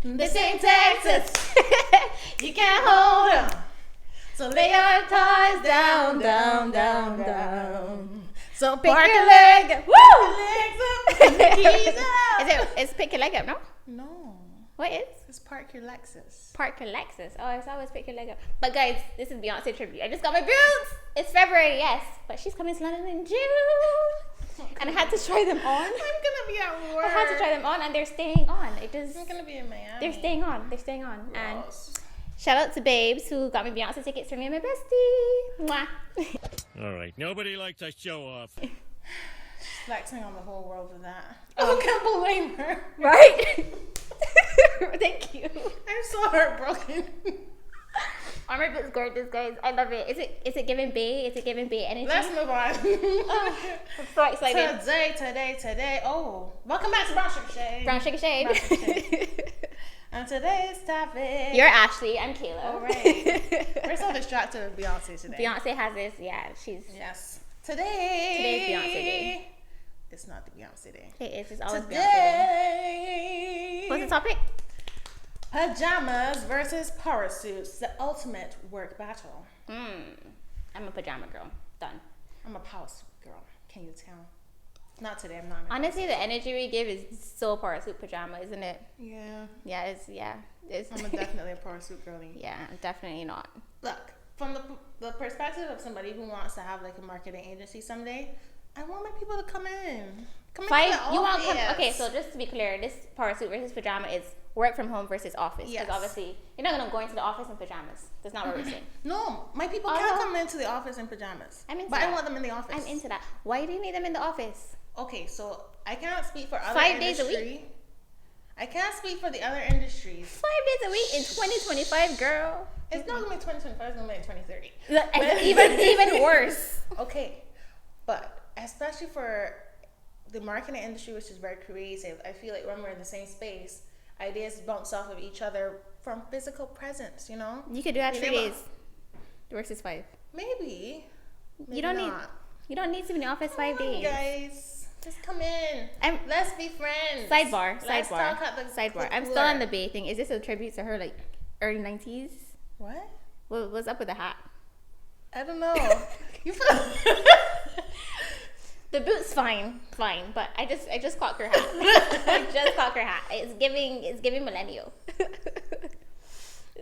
This ain't Texas. You can't hold 'em. So lay your toys down, down, down, down. So park your leg up. Woo! Legs up. And the keys out. It's pick your leg up, no? No. What is? It's park your Lexus. Park your Lexus. Oh, it's always pick your leg up. But guys, this is Beyonce tribute. I just got my boots. It's February, yes. But she's coming to London in June. And I had to try them on. I'm gonna be at work. I had to try them on and they're staying on. I'm gonna be in Miami. They're staying on. They're staying on. And Gross. shout out to Babes who got me Beyonce tickets for me and my bestie. Mwah. All right, nobody likes to show off. Flexing on the whole world with that. Oh, can't blame her. Right? Thank you. I'm so heartbroken. Armor is gorgeous, guys. I love it. Is it giving Bay? Is it giving Bay energy? Let's move on. I'm so excited. Today. Oh, welcome back to Brown Sugar Shade. Brown Sugar Shade. Brown Sugar Shade. And today's topic. You're Ashley. I'm Kayla. All right. We're so distracted with Beyonce today. Beyonce has this. Yeah, she's. Yes. Today's Beyonce Day. It's not the Beyonce Day. It is. It's always Today. Beyonce Day. What's the topic? Pajamas versus power suits, the ultimate work battle. I'm a pajama girl. Done. I'm a power suit girl. Can you tell? Not today. I'm not. Honestly, the energy we give is so power suit pajama, isn't it? Yeah. Yeah. It's I'm definitely a power suit girlie. Yeah, definitely not. Look, from the perspective of somebody who wants to have like a marketing agency someday, I want my people to come in. Come Five. into the You want? office. Okay, so just to be clear, this power suit versus pajama is work from home versus office. Yes. Because obviously you're not gonna go into the office in pajamas. That's not what we're saying. No, my people can't come into the office in pajamas. I'm into but that. I want them in the office. I'm into that. Why do you need them in the office? Okay, so I cannot speak for other 5 days a industry. week? I can't speak for the other industries. 5 days a week in 2025, girl. It's not gonna be 2025. It's gonna be 2030. Even worse. Okay, but especially for the marketing industry, which is very creative, I feel like when we're in the same space, ideas bounce off of each other from physical presence. You know. You could do that You 3 know days versus 5. Maybe. You don't not. You don't need to be in the office 5 Come on, days. guys. Just come in. Let's be friends. Sidebar. Let's talk at the Sidebar. I'm still cooler. on the Bay thing. Is this a tribute to her like early 90s? What? What's up with the hat? I don't know. You feel The boot's fine, but I just clocked her hat. I just clocked her hat. It's giving millennial.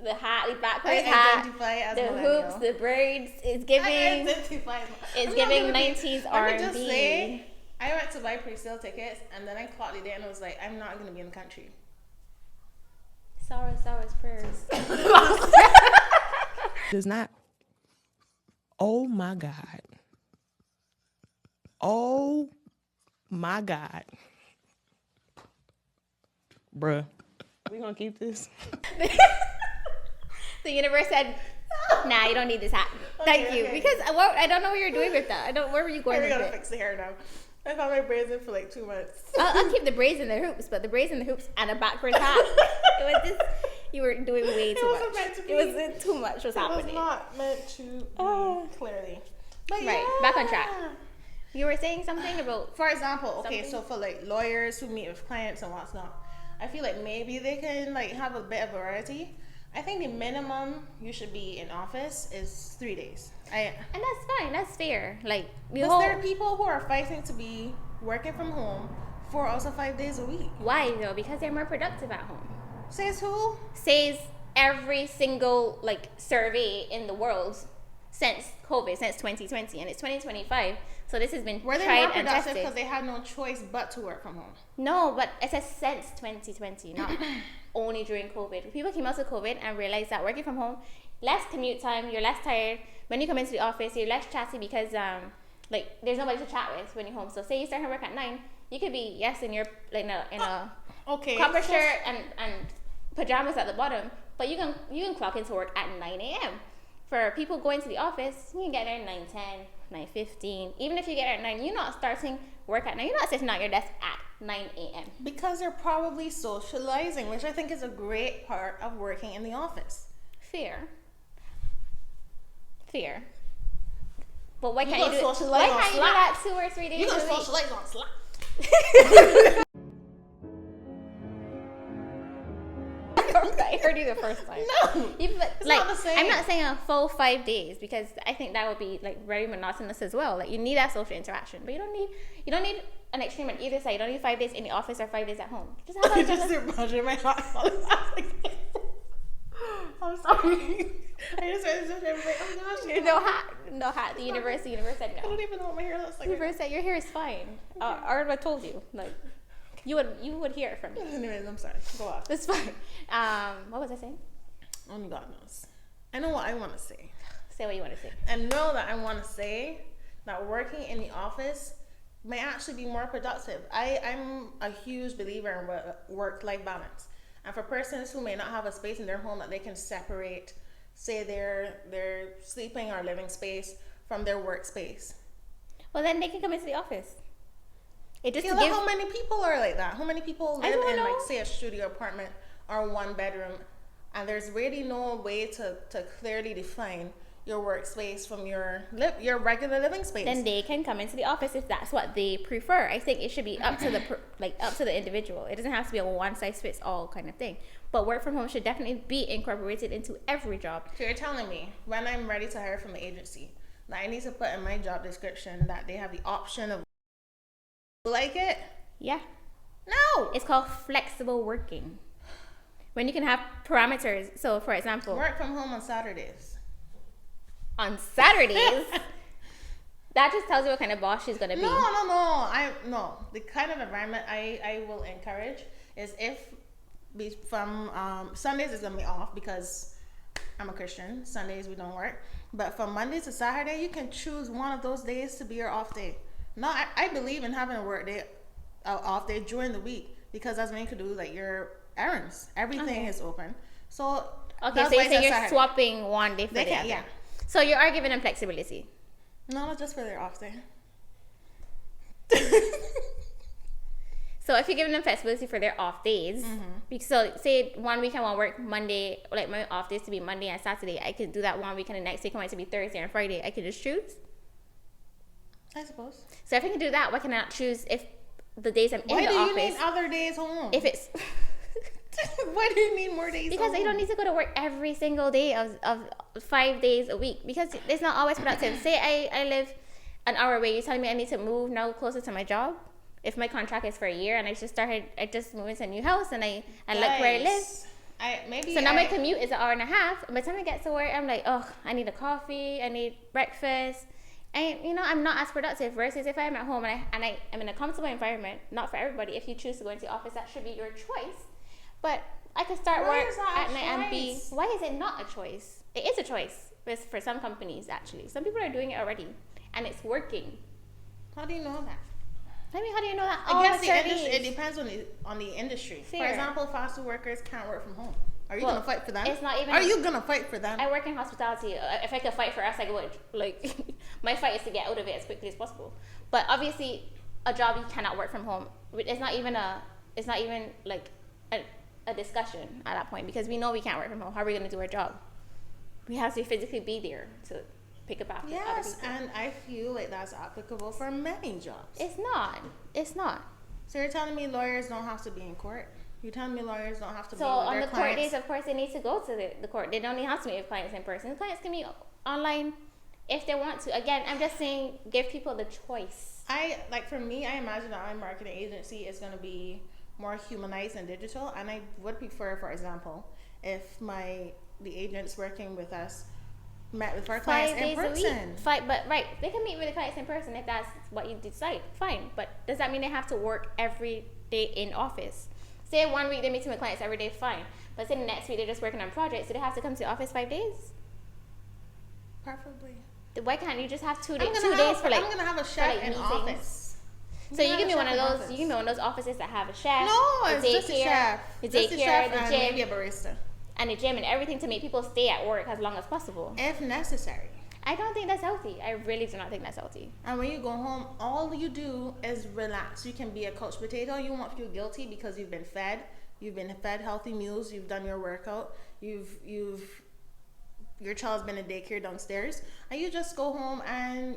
The hat, the backwards hat, identify as the millennial. hoops, the braids. It's I giving. identify. It's I'm not giving gonna be- 90s Let me just R&B. say, I went to buy pre-sale tickets and then I clocked it and I was like, I'm not gonna be in the country. Sorrow's prayers. Does not. Oh my God. Oh my God. Bruh. We gonna keep this? The universe said, "Nah, you don't need this hat. Thank you." okay. Because I don't know what you're doing with that. Where were you going We're with gonna it? fix the hair now. I've had my braids in for like 2 months. I'll keep the braids and the hoops, but the braids and the hoops and a backwards hat. It was just you were doing way too wasn't much. meant to be. It was too much was It was happening. not meant to be, clearly. But Right, yeah. back on track. You were saying something about For example, okay, Something? so for like lawyers who meet with clients and what's not, I feel like maybe they can like have a bit of variety. I think the minimum you should be in office is 3 days. and that's fine. That's fair. Like Because there are people who are fighting to be working from home 4 out of 5 days a week. why though? Because they're more productive at home. Says who? Says every single like survey in the world since COVID, since 2020, and it's 2025. So this has been Were they tried more and productive tested. because they had no choice but to work from home? No, but it says since 2020, not only during COVID. People came out of COVID and realized that working from home, less commute time, you're less tired. When you come into the office, you're less chatty because like there's nobody to chat with when you're home. So say you start work at 9, you could be in your like in a Okay. copper so- shirt and pajamas at the bottom, but you can clock into work at 9 a.m. For people going to the office, you can get there at 9:10, 9:15. Even if you get there at 9, you're not starting work at 9. You're not sitting at your desk at 9 a.m. Because they're probably socializing, which I think is a great part of working in the office. Fear. But why You can't you gonna do socialize why on can't you do Slack? that 2 or 3 days You're a gonna week? socialize on Slack. I heard you the first time. No, it's not the same. I'm not saying a full 5 days because I think that would be like very monotonous as well. Like you need that social interaction, but you don't need an extreme on either side. You don't need 5 days in the office or 5 days at home. Just have I like just imagine my heart falling out like this. I'm sorry. I just read this and like, oh gosh. no hat. The universe said I no. don't even know what my hair looks The like. universe said your hair is fine. Or I told you, like you would hear it from me. Anyways, I'm sorry. Go on. It's fine. What was I saying? Only God knows. I know what I want to say. Say what you want to say. And know that I want to say that working in the office may actually be more productive. I'm a huge believer in work-life balance. And for persons who may not have a space in their home that they can separate, say their sleeping or living space from their workspace. Well, then they can come into the office. It just You know how many people are like that? How many people I live don't in know. like say a studio apartment or one bedroom, and there's really no way to clearly define your workspace from your regular living space. then they can come into the office if that's what they prefer. I think it should be up to the individual. It doesn't have to be a one size fits all kind of thing. But work from home should definitely be incorporated into every job. So you're telling me when I'm ready to hire from the agency that I need to put in my job description that they have the option of like it? Yeah. No. It's called flexible working. When you can have parameters. So, for example, Work from home on Saturdays. on Saturdays, that just tells you what kind of boss she's going to be. No. The kind of environment I will encourage is from Sundays is gonna be off because I'm a Christian. Sundays we don't work. But from Monday to Saturday, you can choose one of those days to be your off day. No, I believe in having a work day, off day during the week because that's when you can do like your errands. Everything is open. So Okay, so you're swapping one day for the other. Yeah. So you are giving them flexibility. No, not just for their off day. So if you're giving them flexibility for their off days, so say 1 week I want to work Monday, like my off days to be Monday and Saturday, I could do that 1 week and the next week I want it to be Thursday and Friday. I could just choose. I suppose. So if I can do that, why can I not choose if the days I'm in Why the do you office? need other days home? If it's Why do you need more days because home? I don't need to go to work every single day of 5 days a week because it's not always productive. Say I live an hour away, you're telling me I need to move now closer to my job. If my contract is for a year and I just moved into a new house and I look where I live. So now my commute is an hour and a half. By the time I get to work, I'm like, oh, I need a coffee, I need breakfast. And I'm not as productive versus if I'm at home and I'm in a comfortable environment. Not for everybody. If you choose to go into the office, that should be your choice. But I could start Why work is that at a night and be. choice? Why is it not a choice? It is a choice for some companies actually. Some people are doing it already, and it's working. How do you know that? I mean, how do you know that? I guess it's the your industry. It age. depends on the industry. For Fair. example, fast food workers can't work from home. Are you Well, gonna fight for them? it's not even- Are you gonna fight for them? I work in hospitality. If I could fight for us, I would. Like, my fight is to get out of it as quickly as possible. But obviously, a job you cannot work from home. It's not even like a discussion at that point because we know we can't work from home. How are we gonna do our job? We have to physically be there to pick up after other Yes, people. and I feel like that's applicable for many jobs. It's not. It's not. So you're telling me lawyers don't have to be in court? You're telling me lawyers don't have to So be with on their the court clients? days, of course, they need to go to the court. They don't even have to meet with clients in person. Clients can meet online if they want to. Again, I'm just saying, give people the choice. For me, I imagine that my marketing agency is going to be more humanized and digital, and I would prefer, for example, if the agents working with us met with our 5 clients in days person. a week. They can meet with the clients in person if that's what you decide. Fine, but does that mean they have to work every day in office? Say 1 week they're meeting with clients every day, fine. But say the next week they're just working on projects, so they have to come to the office 5 days? Preferably. Why can't you just have 2 I'm days? gonna 2 days for like. I'm gonna have a chef like in meetings. office. So you can be one of those. You can be one of those offices that have a chef. No, a it's just a chef. the Just a daycare, chef the and gym, maybe a barista, and the gym and everything to make people stay at work as long as possible. if necessary. I don't think that's healthy. I really do not think that's healthy. And when you go home, all you do is relax. You can be a couch potato. You won't feel guilty because you've been fed. You've been fed healthy meals. You've done your workout. You've your child's been in daycare downstairs, and you just go home and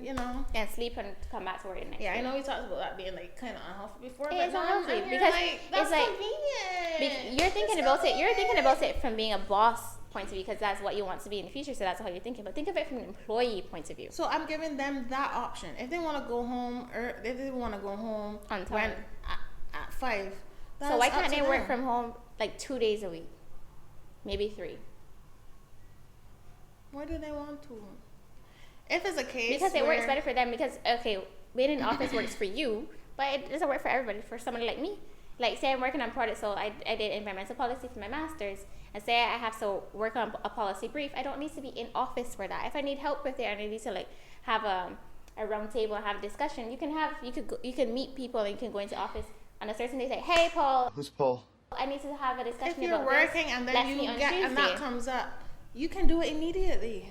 And sleep and come back to work the next Yeah, day. I know we talked about that being like kind of unhealthy before, It but is now unhealthy I'm here because like, that's it's like- convenient. You're thinking about it. You're thinking about it from being a boss point of view because that's what you want to be in the future. So that's how you're thinking. But think of it from an employee point of view. So I'm giving them that option. If they want to go home, or if they want to go home On when time. at 5, So why that's up can't to they work them. from home like 2 days a week, maybe 3? Why do they want to? If it's a case Because it where, works better for them. Because okay, being in the office works for you, but it doesn't work for everybody. For somebody like me, like say I'm working on products, so I did environmental policy for my master's, and say I have to work on a policy brief. I don't need to be in office for that. If I need help with it, and I need to like have a round table and have a discussion, you can meet people and you can go into office on a certain day. Say, hey, Paul. Who's Paul? I need to have a discussion if you're about working this. and Let's then meet you on get and that Tuesday. comes up, you can do it immediately.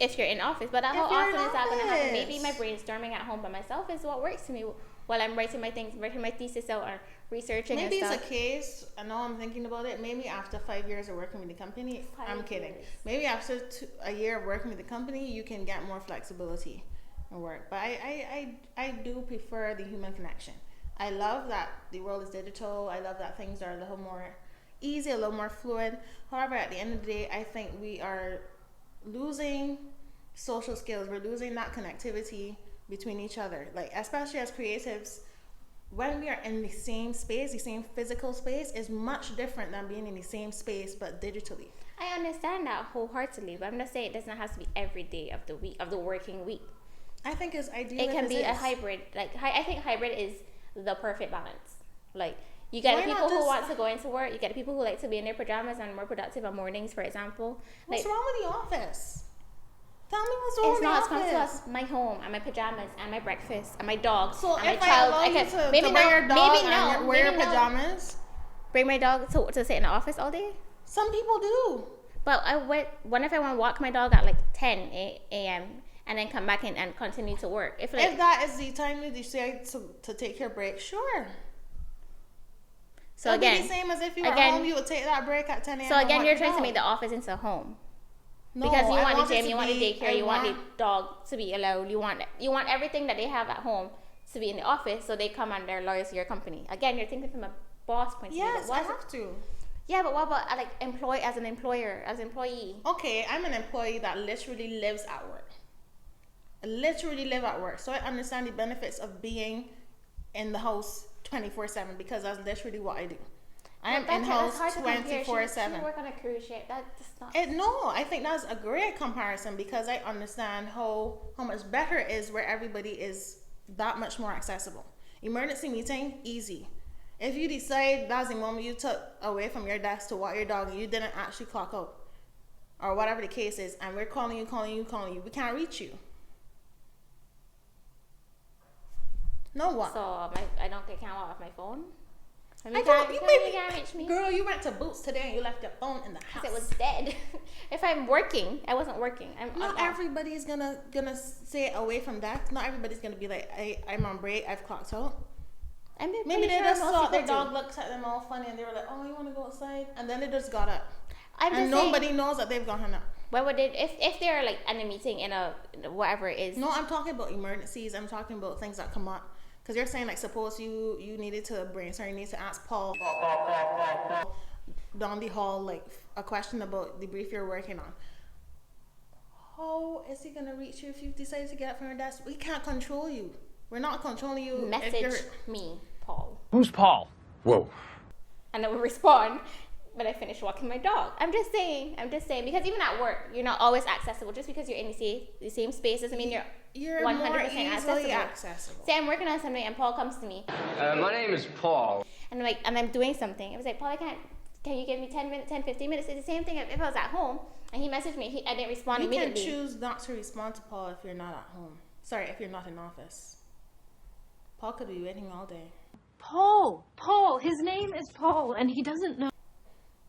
If you're in office, but how If you're often in is that going to happen? office. Maybe my brainstorming at home by myself is what works to me while I'm writing my things, writing my thesis out, or researching Maybe and it's stuff. a case. I know I'm thinking about it. Maybe after 5 years of working with the company, 5 I'm kidding. years. Maybe after a year of working with the company, you can get more flexibility in work. But I do prefer the human connection. I love that the world is digital. I love that things are a little more easy, a little more fluid. However, at the end of the day, I think we are losing social skills. We're losing that connectivity between each other. Like, especially as creatives, when we are in the same space, the same physical space is much different than being in the same space but digitally. I understand that wholeheartedly, but I'm not saying it doesn't have to be every day of the week, of the working week. I think it's ideal. It if can be a is. hybrid. Like I think hybrid is the perfect balance. Like you get Why the not people who just- want to go into work. You get the people who like to be in their pajamas and more productive on mornings, for example. What's Like, wrong with the office? Tell me what's wrong it's with not as the close to office. us. My home and my pajamas and my breakfast and my dog So and my if I child. allow you can to maybe wear your no, dog maybe and no, wear your maybe no. pajamas, Bring my dog to sit in the office all day. some people do. But what if I want to walk my dog at like 10 a.m. and then come back in and continue to work? If like If that is the time you decide to take your break, sure. so It'll be again, the same as if you were again- home, you would take that break at 10 a.m. so and again, walk you're your trying to dog. make the office into a home. No, Because you I want the it gym, to you want the be- daycare, I you want the dog to be allowed, you want everything that they have at home to be in the office, so they come and they're loyal to your company. Again, you're thinking from a boss point of view. Yes, but I what- have to. Yeah, but what about like as an employer, as an employee? Okay, I'm an employee that literally lives at work. I literally live at work, so I understand the benefits of being in the house 24/7 because that's literally what I do. I am But in that's house hard to compare. 24/7. She work on a cruise ship. That's not. No, I think that's a great comparison because I understand how much better it is where everybody is that much more accessible. Emergency meeting, easy. If you decide that's the moment you took away from your desk to walk your dog and you didn't actually clock out, or whatever the case is, and we're calling you, we can't reach you. No what? So I don't get count off my phone. I mean, I you don't. can't, You you can't maybe, reach me. girl. You went to Boots today and you left your phone in the house. 'Cause it was dead. If I'm working, I wasn't working. I'm Not off. everybody's gonna say away from that. Not everybody's gonna be like, I'm on break. I've clocked out. I'm Maybe pretty they sure just most thought their people do. dog looks at them all funny and they were like, oh, you want to go outside? And then they just got up. I'm And just saying, nobody knows that they've gone up. why would it if they're like in a meeting in a whatever it is? No, I'm talking about emergencies. I'm talking about things that come up. Because you're saying, like, suppose you needed to brainstorm, you need to ask Paul down the hall, like, a question about the brief you're working on. How is he going to reach you if you decide to get up from your desk? We can't control you. We're not controlling you. if Message you're- me, Paul, Who's Paul? Whoa. and I will respond. But I finished walking my dog. I'm just saying because even at work, you're not always accessible. Just because you're in the same space doesn't mean You're 100% more easily accessible. accessible. Say I'm working on something and Paul comes to me My name is Paul. and I'm doing something. I was like, Paul, can you give me 10 minutes, 10, 15 minutes? It's the same thing if I was at home and he messaged me, I didn't respond You can immediately. choose not to respond to Paul if you're not at home. Sorry, if you're not in office. Paul could be waiting all day. Paul, his name is Paul, and he doesn't know.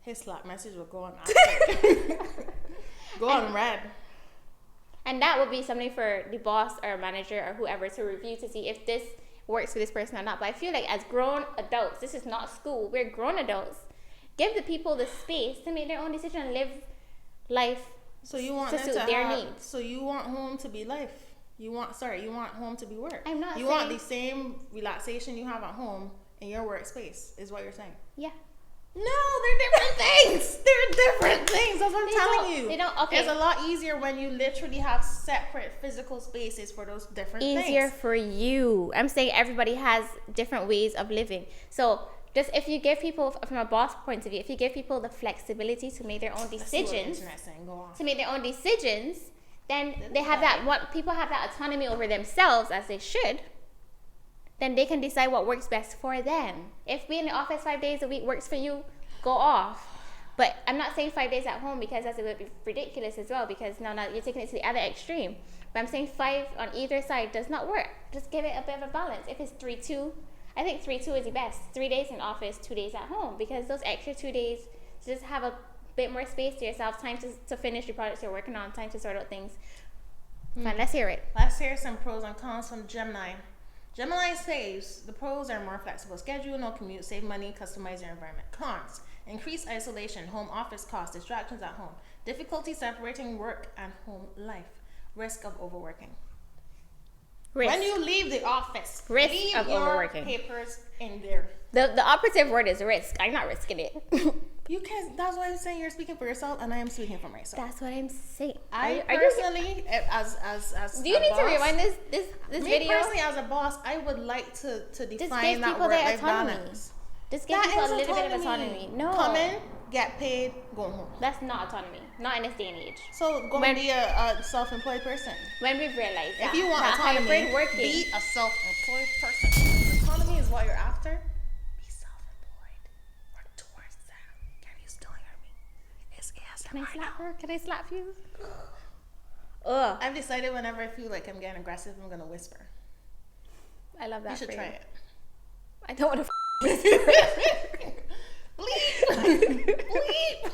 His Slack message will go on active. Go on red. And that would be something for the boss or manager or whoever to review to see if this works for this person or not. But I feel like as grown adults, this is not school. We're grown adults. Give the people the space to make their own decision and live life So you want to them suit to their have, needs. So you want home to be life. You want home to be work. I'm not You want saying- the same relaxation you have at home in your workspace, is what you're saying. Yeah. No, they're different things. They're different things. That's what I'm They telling don't- you. they don't- okay. It's a lot easier when you literally have separate physical spaces for those different Easier things. for you. I'm saying everybody has different ways of living. So just if you give people, from a boss point of view, if you give people the flexibility to make their own Let's see what the decisions, internet's saying. Go on. to make their own decisions, then they have that. What people have that autonomy over themselves, as they should. Then they can decide what works best for them. If being in the office 5 days a week works for you, go off. But I'm not saying 5 days at home because that's a bit ridiculous as well. Because now you're taking it to the other extreme. But I'm saying 5 on either side does not work. Just give it a bit of a balance. If it's 3-2, I think 3-2 is the best. 3 days in office, 2 days at home. Because those extra 2 days, just have a bit more space to yourself, time to finish the projects you're working on, time to sort out things. Fine, let's hear it. Let's hear some pros and cons from Gemini. Gemini says the pros are more flexible schedule, no commute, save money, customize your environment. Cons: increased isolation, home office costs, distractions at home, difficulty separating work and home life, risk of overworking. Risk. When you leave the office, Risk leave of your overworking. papers in there. The operative word is risk. I'm not risking it. You can. That's why I'm saying you're speaking for yourself, and I am speaking for myself. That's what I'm saying. I Are you- personally, as do you a need boss, to rewind this Me video? personally, as a boss, I would like to define give that people their work-life autonomy. balance. Just give That people a is little bit of autonomy. No, Come in, get paid, go home. that's not autonomy. Not in this day and age. So go When- and be a self-employed person. When we've realized that, If you want that autonomy, hybrid working, be a self-employed person. Autonomy is what you're after. Be self-employed. Work towards that. Can you still hear me? It's can I ASMR. slap her? Can I slap you? Ugh, I've decided whenever I feel like I'm getting aggressive, I'm gonna whisper. I love that. You should for try it. I don't want to. Bleep. Bleep.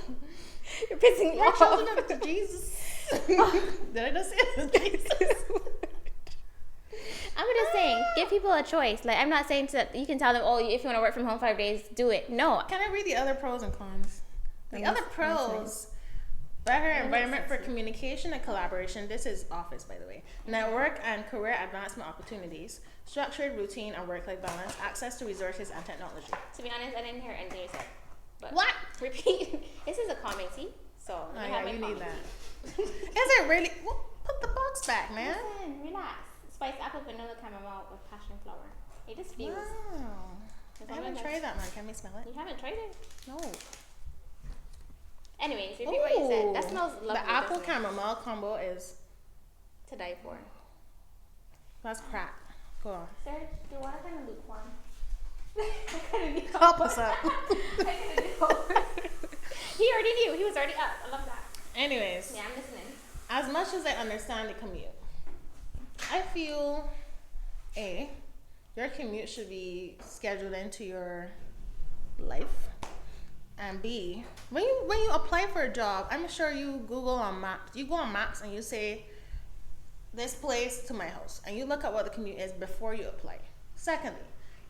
You're pissing me You're off. children of Jesus. Did I just say it? Jesus? I'm just saying, give people a choice. Like, I'm not saying you can tell them, oh, if you want to work from home 5 days, do it. No. Can I read the other pros and cons? The other pros: better environment for communication and collaboration. This is office, by the way. Network and career advancement opportunities, structured routine and work-life balance, access to resources and technology. To be honest, I didn't hear anything you said. But What? Repeat. This is a calming tea, so Oh, let me yeah, have my you need coffee. that. Is it really? Well, put the box back, man. Listen, relax. Spiced apple vanilla chamomile with passion flower. It just feels. Wow. I haven't tried that, man. Can we smell it? You haven't tried it? No. Anyways, repeat what you said. That smells lovely. The apple doesn't it? chamomile combo is To die for. that's crack. Go on. Sir, do you want to kind of lukewarm? I couldn't do Help us up. I couldn't do He already knew. He was already up. I love that. Anyways, Yeah, I'm listening. as much as I understand the commute, I feel your commute should be scheduled into your life, and B, when you apply for a job, I'm sure you Google on Maps. You go on Maps and you say this place to my house, and you look at what the commute is before you apply. Secondly,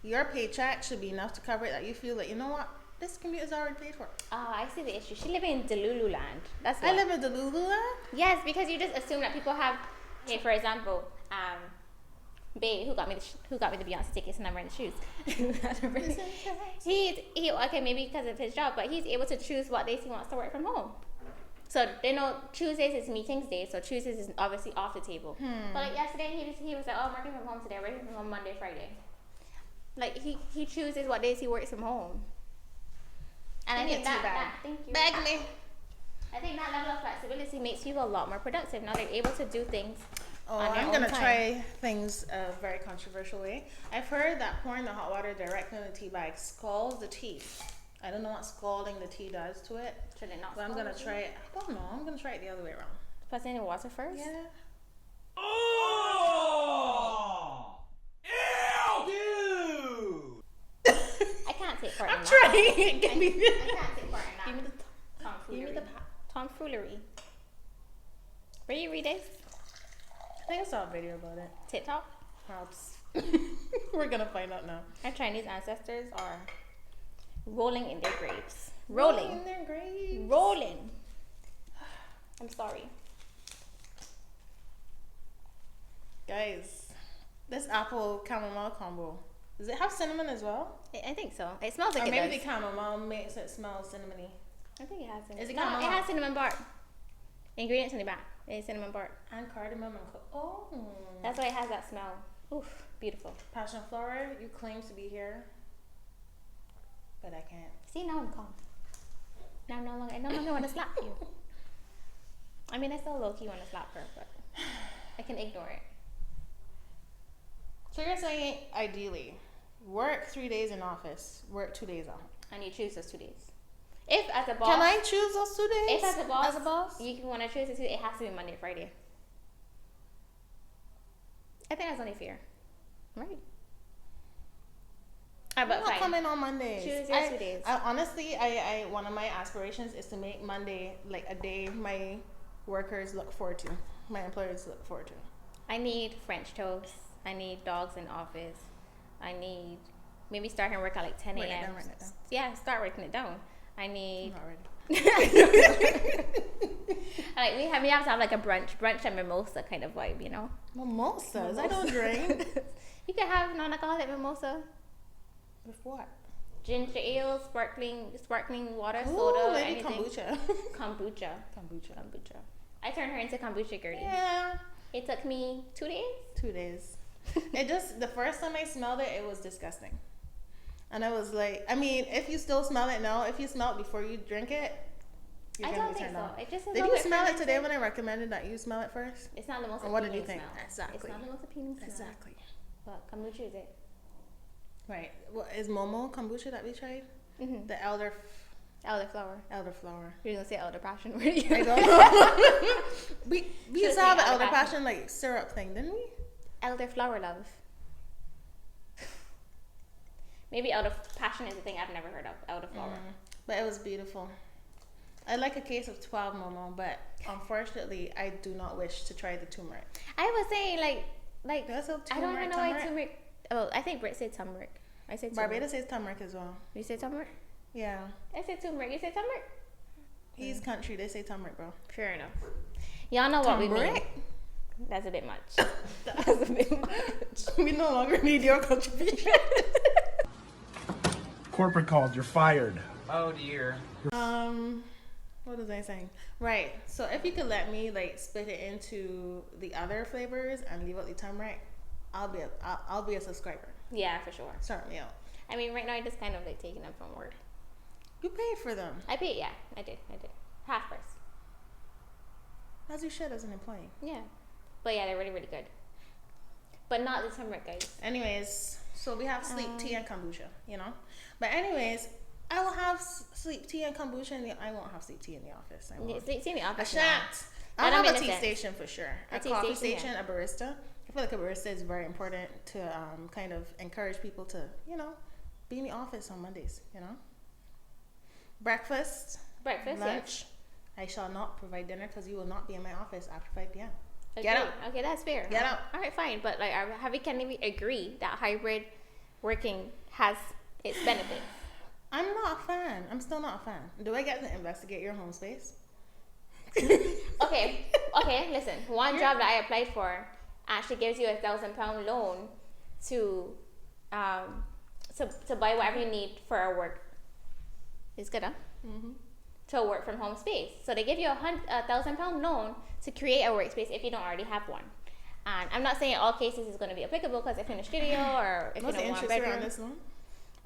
your paycheck should be enough to cover it that you feel like, you know what, this commute is already paid for. I see the issue. She's living in Delulu land. That's I what. live in Delulu. Yes, because you just assume that people have. Okay, for example, Babe, who got me the Beyonce tickets and I'm wearing the shoes. he okay, maybe because of his job, but he's able to choose what days he wants to work from home. So they know Tuesdays is meetings day, so Tuesdays is obviously off the table. But like yesterday, he was like, oh, I'm working from home today. I'm working from home Monday, Friday. Like he chooses what days he works from home. And I think that thank you. Bag me. I think that level of flexibility makes people a lot more productive. Now they're able to do things. Oh, on their I'm own gonna time. try things a very controversial way. I've heard that pouring the hot water directly in the tea bag scalds the tea. I don't know what scalding the tea does to it, Should it not? but I'm scald gonna the try it. I don't know. I'm gonna try it the other way around. tea? Put it in the water first. Yeah. I can't take part in I'm that. trying it. Give me I can't take part in that. Give me the tomfoolery. give me the Tomfoolery. Where you read this? I think I saw a video about it. TikTok? Perhaps. We're gonna find out now. Our Chinese ancestors are rolling in their graves. Rolling. In their graves. Rolling. I'm sorry. Guys, this apple chamomile combo. Does it have cinnamon as well? I think so. It smells like Or it maybe does. the chamomile makes it smell cinnamony. I think it has cinnamon. Is it No, chamomile? it has cinnamon bark. Ingredients in the back. It's cinnamon bark. And cardamom and oh. That's why it has that smell. Oof, beautiful. Passion flower, you claim to be here, but I can't. See, now I'm calm. Now I no longer want to slap you. I mean, I still low-key want to slap her, but I can ignore it. So you're saying ideally, work 3 days in office, work 2 days off. And you choose those 2 days. If as a boss, Can I choose those 2 days? if as a boss, As a boss? you want to choose it, it has to be Monday, Friday. I think that's only fair, right? I'm But not fine. coming on Mondays. Choose your 2 days. I honestly, I one of my aspirations is to make Monday like a day my workers look forward to, my employers look forward to. I need French toast. I need dogs in office. I need maybe starting work at like 10 Write it a.m. down, write it down. Yeah, start writing it down. I need I'm not ready. like we have to have like a brunch and mimosa kind of vibe, you know. Mimosas. I don't drink. You can have non-alcoholic mimosa, With what? ginger ale, sparkling water, Ooh, soda, maybe anything. kombucha. Kombucha. Kombucha. I turned her into kombucha girly. Yeah. It took me 2 days. 2 days. It just, the first time I smelled it, it was disgusting. And I was like, I mean, if you still smell it now, if you smell it before you drink it, you're I gonna don't be think turned so. on. It just is Did a you bit smell it fermented. today when I recommended that you smell it first? It's not the most And what did you appealing think? smell. Exactly. It's not the most appealing smell. Exactly. But kombucha is it. Right. Well, is Momo kombucha that we tried? Mm-hmm. The Elderflower. elderflower. You're gonna say elder passion, were you? I don't know. we Should've used to have said an elder elder passion like syrup thing, didn't we? Elderflower love. Maybe elder passion is a thing I've never heard of. Elderflower. But it was beautiful. I like a case of 12 Momo, but unfortunately, I do not wish to try the turmeric. I was saying like That's a I don't even turmeric, know why turmeric. turmeric. Oh, I think Britt said turmeric. I said turmeric. Barbados says turmeric as well. You said turmeric? Yeah. I said turmeric. You said turmeric? He's country. They say turmeric, bro. Fair enough. Y'all know what we mean. Turmeric? That's a bit much. That's a bit much. We no longer need your contribution. Corporate called, you're fired. Oh dear. What was I saying? Right. So if you could let me like split it into the other flavors and leave out the turmeric, I'll be a subscriber. Yeah, for sure. Start me out. I mean, right now I just kind of like taking them from work. You paid for them, I paid. Yeah, I did. Half price. as you should as an employee. Yeah, but yeah, they're really really good. But not the turmeric, guys. Anyways, so we have sleep tea and kombucha, you know. But anyways, I will have sleep tea and kombucha, and I won't have sleep tea in the office. I won't. See in the I office now. shan't. That I'll don't have a make tea sense. station for sure. A A tea coffee station, station, yeah. a barista. I feel like a barista is very important to kind of encourage people to, you know, be in the office on Mondays, you know. Breakfast, Breakfast, lunch. I shall not provide dinner because you will not be in my office after 5 p.m. yes. Get Agreed. out. Okay, that's fair. Get out. All right, fine. But like, can we agree that hybrid working has its benefits? I'm not a fan. I'm still not a fan. Do I get to investigate your home space? Okay, listen. One job that I applied for actually gives you £1,000 loan to buy whatever you need for our work. It's good, huh? Mm-hmm. To a work from home space. So they give you £1,000 loan to create a workspace if you don't already have one. And I'm not saying all cases is going to be applicable because if you're in a studio or if What's you the don't want a interest rate on bedroom. this one?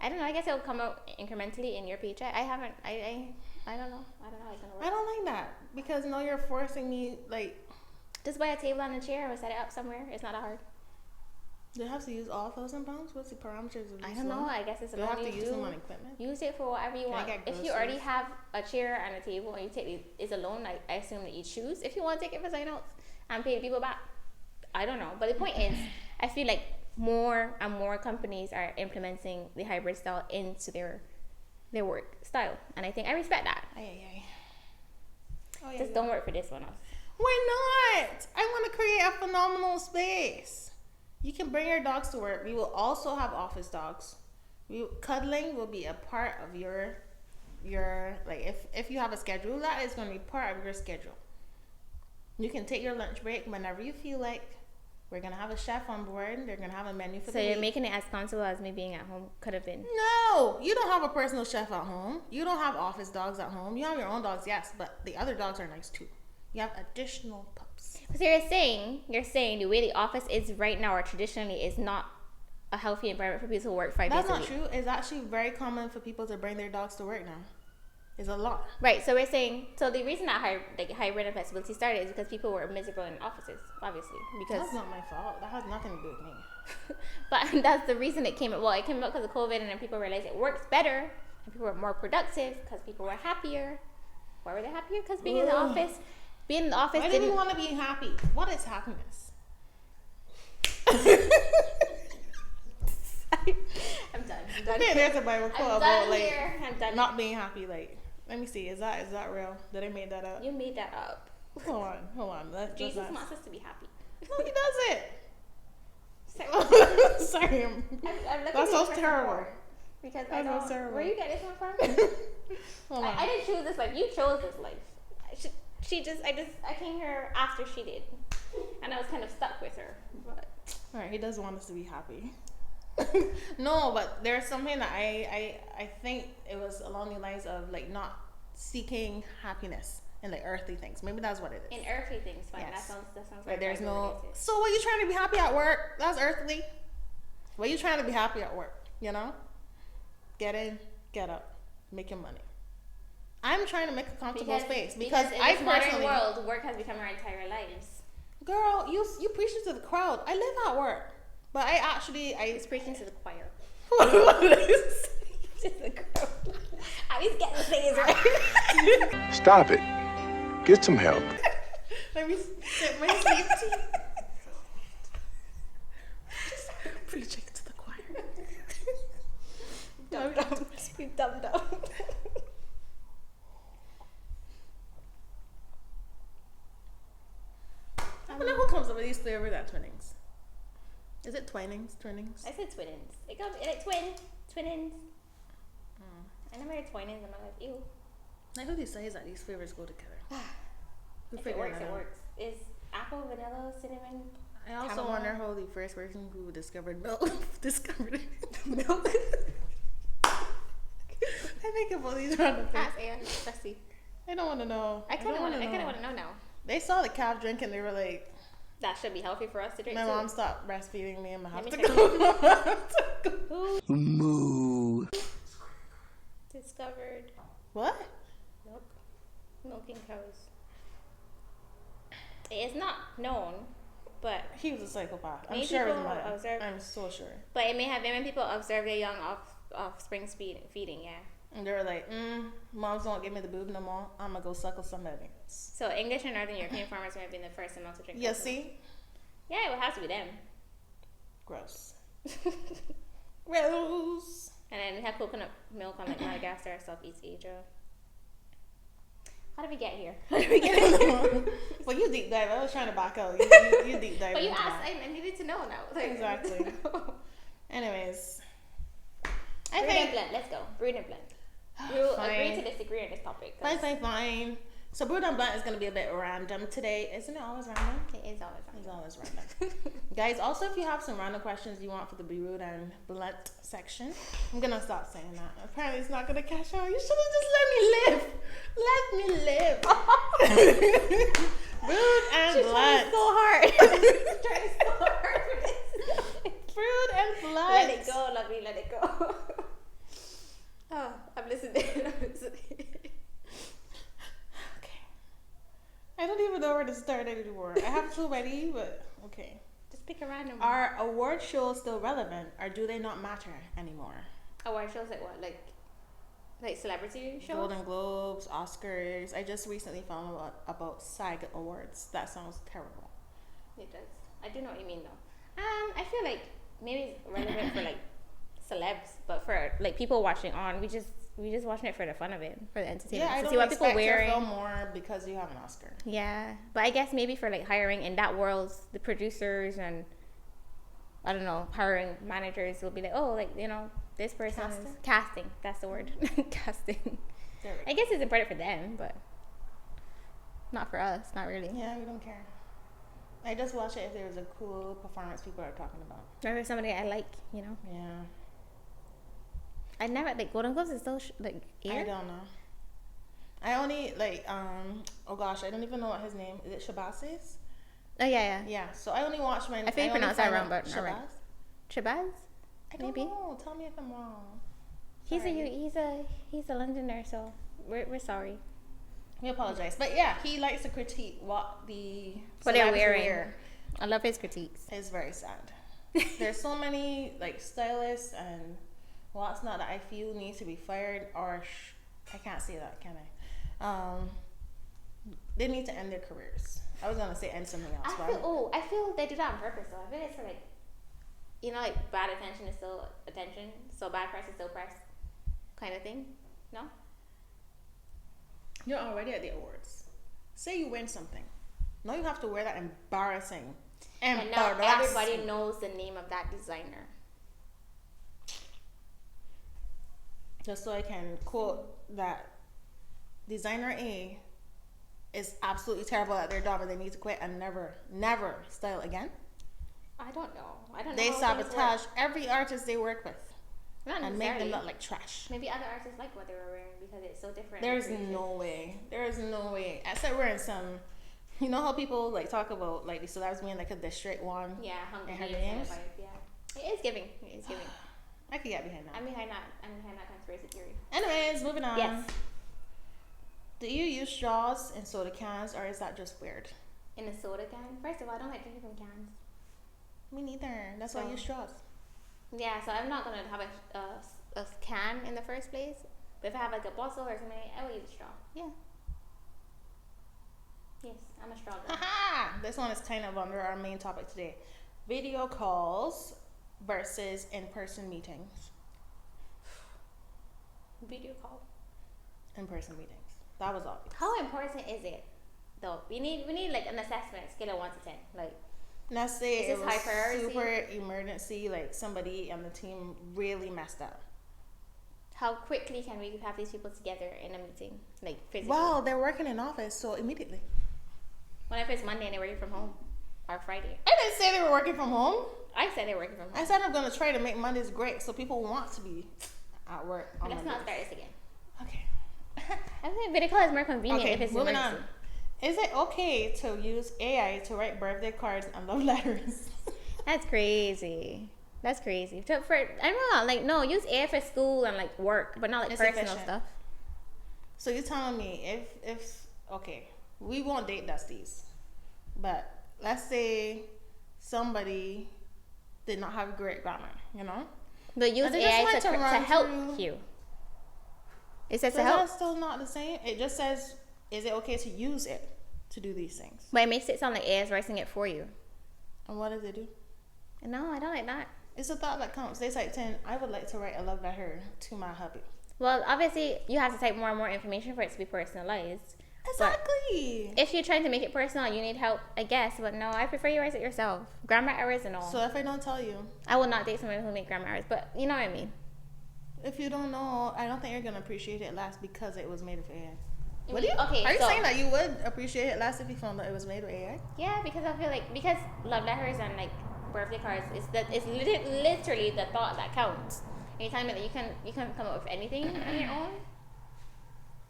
I don't know. I guess it'll come out incrementally in your paycheck. I don't know. I don't know how it's gonna work. I don't like that because now you're forcing me. Like, Just buy a table and a chair or set it up somewhere. It's not that hard. do you have to use all £1,000? What's the parameters of this I don't know. loan? I guess it's a Do you loan have to you use them do. on equipment? Use it for whatever you Can I want. get If you already groceries? have a chair and a table and you take it's a loan, I assume that you choose if you want to take it for sign outs and pay the people back. I don't know. But the point is, I feel like more and more companies are implementing the hybrid style into their work style. And I think I respect that. Aye. Oh, yeah, Just don't work for this one else. Why not? I want to create a phenomenal space. You can bring your dogs to work. We will also have office dogs. Cuddling will be a part of your like if you have a schedule, that is going to be part of your schedule. You can take your lunch break whenever you feel like. We're gonna have a chef on board. They're gonna have a menu for So the you're week. making it as comfortable as me being at home could have been. No, you don't have a personal chef at home. You don't have office dogs at home. You have your own dogs, yes, but the other dogs are nice too. You have additional pups. So you're saying the way the office is right now, or traditionally, is not a healthy environment for people to work 5 That's days a not week. true. It's actually very common for people to bring their dogs to work now. It's a lot. Right. So we're saying the reason that hybrid and flexibility started is because people were miserable in offices, obviously. Because That's not my fault. That has nothing to do with me. but that's the reason it came. Well, it came about because of COVID, and then people realized it works better, and people were more productive because people were happier. Why were they happier? Because being in the office Why do didn't. you want to be happy? What is happiness? I'm done. I'm done. Okay, there's a Bible quote I'm about done like here. I'm done. not being happy. Like, let me see. Is that real? Did I make that up? You made that up. Hold on. Let's Jesus just wants us to be happy. No, he doesn't. Sorry. Sorry. I'm looking That at sounds you for terrible. support, because I That sounds don't. terrible. Where you get this one from? Hold on. I didn't choose this life. You chose this life. I came here after she did, and I was kind of stuck with her. But All right, he does want us to be happy. No, but there's something that I think it was along the lines of like not seeking happiness in like earthly things. Maybe that's what it is. in earthly things, fine. Yes. That sounds Like like there's Bible no. related. So what you trying to be happy at work? That's earthly. What you trying to be happy at work? You know, get in, get up, make your money. I'm trying to make a comfortable space because in I this modern personally, world, work has become our entire lives. girl, you preach it to the crowd. I live at work, but I It's preaching to the choir. what is I was getting things right. Stop it. Get some help. Let me sip my sleep tea. Preaching to the choir. Dumb. You dumb. I wonder who comes up with these flavors at Twinnings. Is it Twinings? I said twinnins. It goes like twinnins. I never heard twinnins in my life. Ew. Like who says that these flavors go together? Who If it figured works, that it out? works. Is apple, vanilla, cinnamon? I also Caramel. wonder who the first person who discovered milk discovered milk. I think about these random things. Ask Ayan. Let's I don't want to know. I kind of don't want wanna to know now. They saw the calf drink and they were like, That should be healthy for us to drink. my too. mom stopped breastfeeding me and I have Let to me go. Moo. Discovered What? milking cows. It is not known, but He was a psychopath. I'm Maybe sure it was people mine. observe- I'm so sure. it may have been when people observe their young offspring feeding. Yeah. And they were like, moms don't give me the boob no more. I'm going to go suckle somebody else. So English and Northern European farmers may have been the first among to drink. Yeah, milk. see? Yeah, it would have to be them. Gross. Gross. And then we have coconut milk on like Madagascar, Southeast Asia. How did we get here? Well, you deep dive. I was trying to back out. You deep dive. But you into asked, that. I needed to know now. Like, Exactly. Anyways. I Brewed and think. blend. Let's go. Brewed and blend. We'll Fine. agree to disagree on this topic. 'cause Fine. So Brewed and Blunt is going to be a bit random today. Isn't it always random? It is always It's on. always random. Guys, also if you have some random questions you want for the Brewed and Blunt section, I'm going to stop saying that. Apparently it's not going to catch on. You should have just let me live. Let me live. Brewed and Blunt. so hard. Trying so hard for this. Brewed and Blunt. Let it go, lovely. Let it go. Oh, I'm listening. I'm listening. Okay. I don't even know where to start anymore. I have two ready, but okay. Just pick a random one. Are award shows still relevant, or do they not matter anymore? Award shows like what? Like celebrity shows? Golden Globes, Oscars. I just recently found about SAG Awards. That sounds terrible. It does. I do know what you mean though. I feel like maybe it's relevant for like celebs, but for like people watching on, we just watching it for the fun of it, for the entertainment, Yeah, I to don't see what people expect wearing. to film more because you have an Oscar. Yeah, but I guess maybe for like hiring in that world, the producers and I don't know, hiring managers will be like, oh, like this person is casting. That's the word, casting. There we go. I guess it's important for them, but Not for us, not really. Yeah, we don't care. I just watch it if there was a cool performance people are talking about. Or if somebody I like, you know. Yeah. I never like Golden Globes is so like I air. don't know. I only like oh gosh, I don't even know what his name is. It Shabazz? Oh yeah. Yeah. So I only watch when I think you only pronounce that find wrong, out- but alright. Shabazz? I don't Maybe. know. Tell me if I'm wrong. He's Sorry. he's a Londoner, so we're sorry. We apologize, but yeah, he likes to critique what the What they're celebs wearing. wear. I love his critiques. It's very sad. There's so many like stylists and what's not that I feel needs to be fired or I can't say that, can I? They need to end their careers. I was gonna say end something else. I feel they do that on purpose though. I feel it's for like, you know, like bad attention is still attention, so bad press is still press, kind of thing. No. You're already at the awards. Say you win something. Now you have to wear that embarrassing. And now everybody knows the name of that designer. Just so I can quote that designer A is absolutely terrible at their job and they need to quit and never style again. I don't know. They how things sabotage work. every artist they work with Not and make them necessarily. look like trash. Maybe other artists like what they were wearing because it's so different. There's no way. There is no way. Except we're in some, you know how people like talk about like the celebs being like a district one. Yeah, Hunger and her Games kind of names? vibe. Yeah, it is giving. It is giving. I could get behind that. I'm behind that conspiracy theory. Anyways, moving on. Yes. Do you use straws in soda cans or is that just weird? In a soda can. First of all, I don't like drinking from cans. Me neither. That's why I So- use straws. Yeah, so I'm not gonna have a can in the first place. But if I have like a bottle or something, I will use a straw. Yeah. Yes, I'm a straw girl. Haha! This one is kind of under our main topic today. Video calls versus in-person meetings. Video call. In-person meetings. That was obvious. How important is it, though? We need like an assessment scale of 1 to 10. Like, Let's say Is it this was high priority? super emergency, like somebody on the team really messed up. how quickly can we have these people together in a meeting, like physically? Well, they're working in office, so immediately. What if it's Monday and they're working from home, or Friday? I didn't say they were working from home. I said they're working from home. I said I'm gonna try to make Mondays great so people want to be at work on Let's not Mondays. start this again. Okay. I think video call is more convenient if Okay, it's moving on. emergency. Is it okay to use AI to write birthday cards and love letters? That's crazy. That's crazy. I don't know. Like, no, use AI for school and like work, but not like It's personal efficient. stuff. So you're telling me if okay, we won't date Dusties, but let's say somebody did not have great grammar, you know? But use they just AI like to to run help through- you. It says So to help, that's still not the same. It just says, is it okay to use it to do these things? but it makes it sound like AI is writing it for you. And what does it do? No, I don't like that. It's a thought that counts. They type 10, I would like to write a love letter to my hubby. Well, obviously, you have to type more and more information for it to be personalized. Exactly. If you're trying to make it personal, you need help, I guess. But no, I prefer you write it yourself. Grammar errors and all. So if I don't tell you, I will not date someone who make grammar errors, but you know what I mean. if you don't know, I don't think you're gonna appreciate it less because it was made with AI. I Would mean, you? okay, Are you so- saying that you would appreciate it less if you found that it was made with AI? Yeah, because I feel like because love letters and like birthday cards is literally the thought that counts. And you're telling me that you can come up with anything on your own,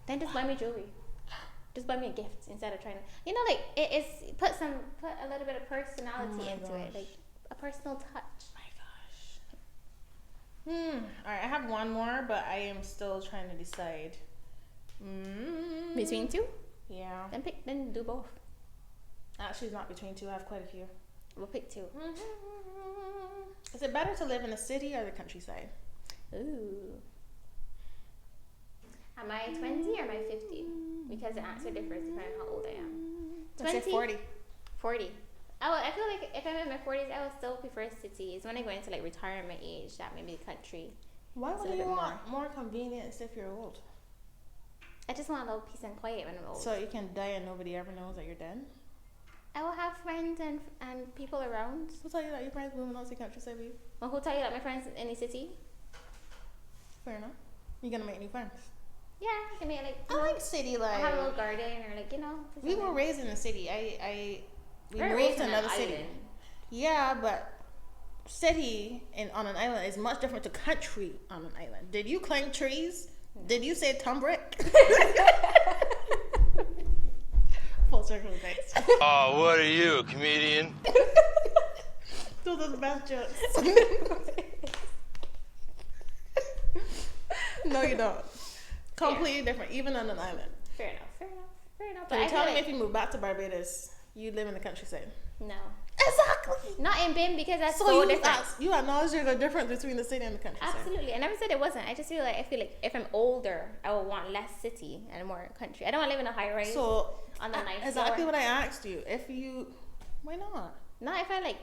then just buy me jewelry. Just buy me a gift instead of trying to, like it is put a little bit of personality Oh my into it, gosh. like a personal touch. My gosh. Alright, I have one more, but I am still trying to decide. Between two, Yeah. then do both. Actually, it's not between two. I have quite a few. We'll pick two. Is it better to live in the city or the countryside? Ooh. Am I 20 or am I 50? Because the answer differs depending on how old I am. Let's say 40. 40. I feel like if I'm in my 40s, I would still prefer cities. When I go into like retirement age, that maybe the country. Why It's a would you little bit want more convenience if you're old? I just want a little peace and quiet when I'm old. So you can die and nobody ever knows that you're dead? I will have friends and people around. Who tell you that your friends moving out to the countryside with you? Well, who tell you that my friends in the city? Fair enough. You're gonna make new friends. Yeah, you can make like. I like city life. Have a little garden or like We were raised in a city. We We're moved raised to in another an city. island. Yeah, but city on an island is much different to country on an island. Did you climb trees? Did you say tumbrick? Full circle, thanks. Oh, what are you, a comedian? Those are the best jokes. No, you don't. Completely different, even on an island. Fair enough. But But you're I telling feel me like, if you move back to Barbados, you live in the countryside. no, Exactly. not in BIM because that's So so you, different. you acknowledge there's a difference between the city and the countryside. Absolutely. I never said it wasn't. I feel like if I'm older, I would want less city and more country. I don't want to live in a high rise. So on the nice exactly floor. what I asked you. If you, why not? Not if I like.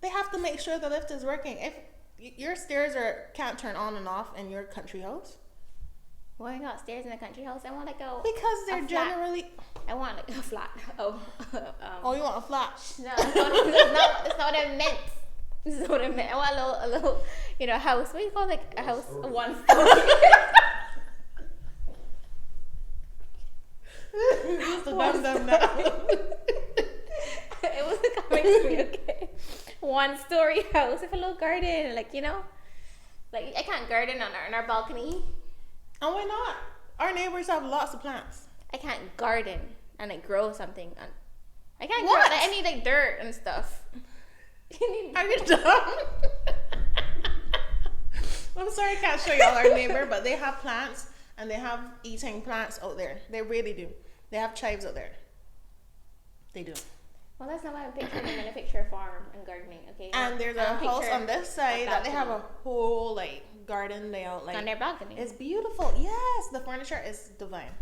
They have to make sure the lift is working. If your stairs can't turn on and off in your country house, Why not stairs in a country house? I want like a. because they're a flat. generally. I want like a flat. Oh. Oh, you want a flat? No, that's not what I meant. This is what I meant. I want a little, house. What do you call like a house? A 1 story. It's the dumb now. It wasn't coming to me. Okay, 1 story house with a little garden, like like I can't garden on our balcony. And why not? Our neighbors have lots of plants. I can't garden and like grow something. I can't What? grow. Like, I need like dirt and stuff. Are you dumb? I'm sorry I can't show y'all our neighbor, but they have plants and they have eating plants out there. They really do. They have chives out there. They do. Well, that's not what I'm picturing. I'm gonna picture a farm and gardening. Okay. And there's a I'm house picture on this side that they have a balcony whole like garden layout. Like on their balcony. it's beautiful. Yes, the furniture is divine.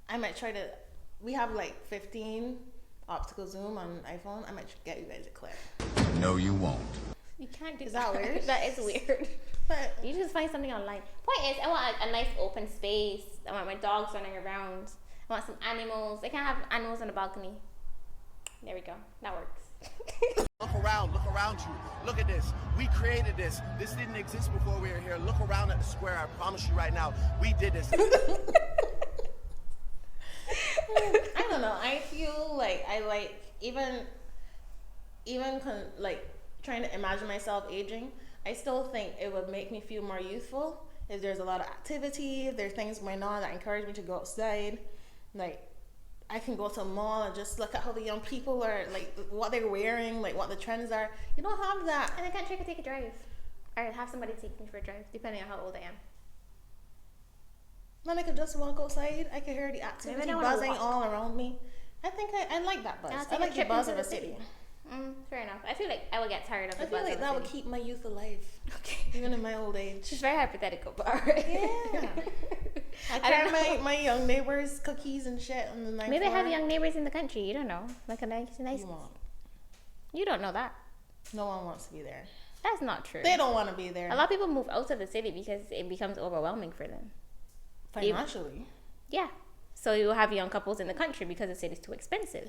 I might try to. We have like 15 optical zoom on iPhone. I might get you guys a clip. No, you won't. You can't do Is that weird? That is weird. But You just find something online. Point is, I want a nice open space. I want my dogs running around. I want some animals. I can't have animals on the balcony. There we go. That works. Look around you. Look at this. We created this. This didn't exist before we were here. Look around at the square. I promise you right now, we did this. I don't know. I feel like I like even like trying to imagine myself aging. I still think it would make me feel more youthful if there's a lot of activity, if there's things going on that encourage me to go outside. Like I can go to a mall and just look at how the young people are, like what they're wearing, like what the trends are. You don't have that. And I can't take a drive. Or have somebody take me for a drive, depending on how old I am. Then I could just walk outside. I could hear the activity Maybe I wanna buzzing walk. all around me. I think I like that buzz. I'll I take a like the trip buzz into of a the city. Fair enough. I feel like I would get tired of the I feel buzz like of the that would city. keep my youth alive, Okay. even in my old age. It's very hypothetical, but alright. Yeah. I I don't carry know. my young neighbors cookies and shit on the night. Maybe I have young neighbors in the country. You don't know. Like a nice. You won't. You don't know that. No one wants to be there. That's not true. They don't want to be there. A lot of people move out of the city because it becomes overwhelming for them. Financially. Yeah. So you have young couples in the country because the city's too expensive.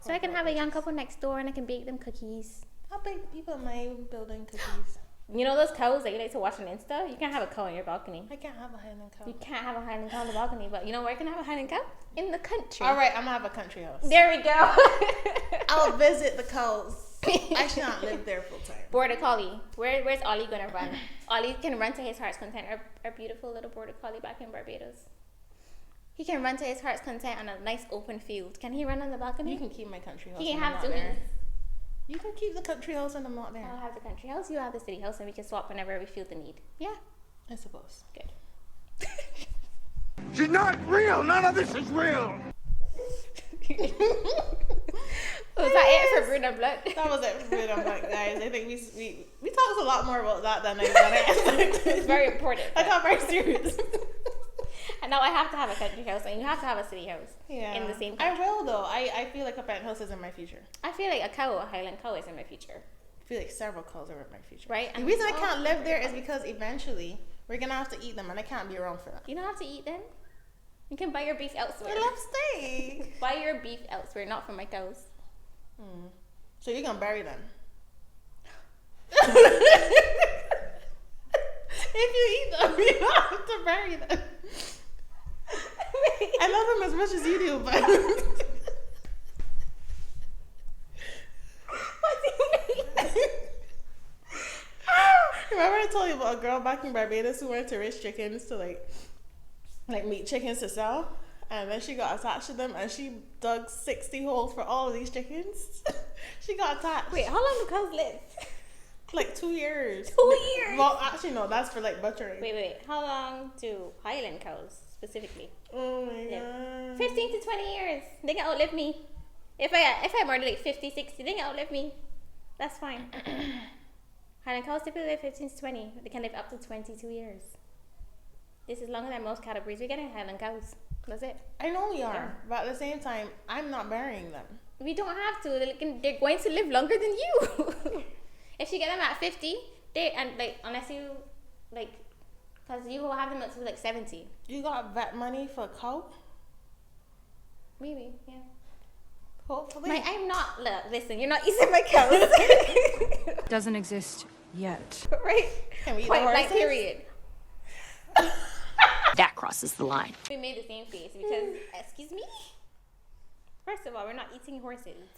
So I can have a young couple next door and I can bake them cookies. I'll bake the people in my building cookies. You know those cows that you like to watch on Insta? You can't have a cow on your balcony. I can't have a Highland cow. You can't have a Highland cow on the balcony, but you know where I can have a Highland cow? In the country. All right, I'm gonna have a country house. There we go. I'll visit the cows. I shan't live there full time. Border Collie. Where's Ollie gonna run? Ollie can run to his heart's content. Our beautiful little Border Collie back in Barbados. He can run to his heart's content on a nice open field. Can he run on the balcony? You can keep my country house. He can when I'm have not there. zoomies. You can keep the country house and I'm not there. I'll have the country house. You have the city house, and we can swap whenever we feel the need. Yeah, I suppose. good. She's not real. None of this is real. Was that it for Bruno Blood? That was it for Freedom Black, guys. I think we talked a lot more about that than I expected. It's very important. I got very serious. And now I have to have a country house, and you have to have a city house. Yeah. In the same I country. will though. I feel like a penthouse is in my future. I feel like a Highland cow is in my future. I feel like several cows are in my future. Right? The reason I can't live there is because eventually we're gonna have to eat them and I can't be around for that. You don't have to eat them. You can buy your beef elsewhere. I love steak. Buy your beef elsewhere, not from my cows. So you're gonna bury them. If you eat them, you have to bury them. I love him as much as you do, but remember I told you about a girl back in Barbados who went to raise chickens to like meat chickens to sell, and then she got attached to them and she dug 60 holes for all of these chickens. She got attached. Wait, how long do cows live? Like 2 years. 2 years? Well, actually no, that's for like butchering. Wait. How long do Highland cows specifically? Oh my live? god. 15 to 20 years. They can outlive me. If I more than like 50, 60, they can outlive me. That's fine. Highland cows typically live 15 to 20. They can live up to 22 years. This is longer than most cattle breeds. We're getting Highland cows. That's it. I know we are, but at the same time, I'm not burying them. We don't have to. They're going to live longer than you. If you get them at 50, unless you because you will have them up to like 70. You got vet money for a cow? Maybe, yeah. Hopefully. I'm not. Look, listen. You're not eating my cows. Doesn't exist yet. Right. Can we eat Point the blank. horses? Period. That crosses the line. We made the same face because, excuse me. First of all, we're not eating horses.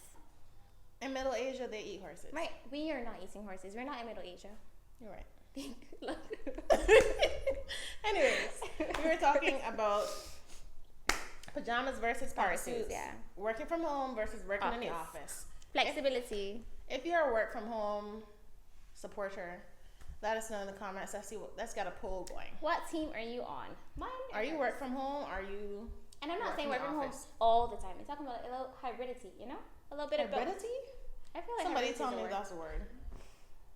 In Middle Asia, they eat horses. Right. We are not eating horses. We're not in Middle Asia. You're right. Look. Anyways, we were talking about pajamas versus Parasuits, parasuits. yeah. Working from home versus working in the office. Flexibility. If you're a work from home supporter, let us know in the comments. Let's get a poll going. What team are you on? Mine. Are you work from home? Are you? And I'm not saying work work from from the home office? all the time. I'm talking about a little hybridity, you know? A little bit of both. Hybridity? I feel like Somebody hybridity tell is a me word. if that's a word.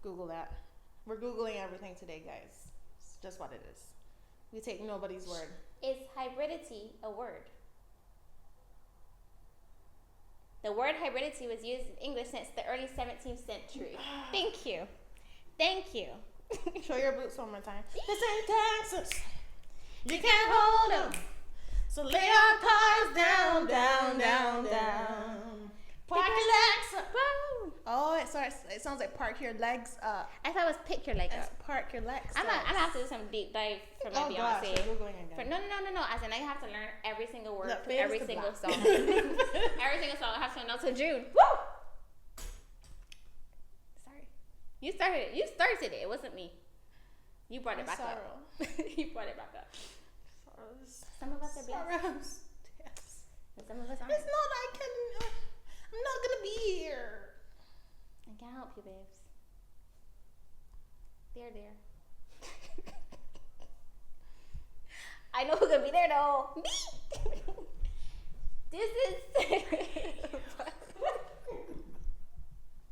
Google that. We're Googling everything today, guys. It's just what it is. We take nobody's word. Is hybridity a word? The word hybridity was used in English since the early 17th century. Thank you. Thank you. Show your boots one more time. This ain't Texas. You can't hold 'em. So lay our cars down, down, down, down. Park your legs up. Oh, it sounds like park your legs up. I thought it was pick your leg It's up. park your legs I'm up. gonna have to do some deep dive for my Oh gosh, Beyonce. we're Googling again. No. As in, I have to learn every single word Look, to fade every to single black. song. Every single song. I have to know till June. Woo! Sorry. You started it. It wasn't me. You brought it back up. You brought it back up. Sorrows. Some of us are blessed. Sorrows. Yes. And some of us aren't. It's not. I'm not gonna be here. I can't help you, babes. There. I know who's gonna be there though. Me. This is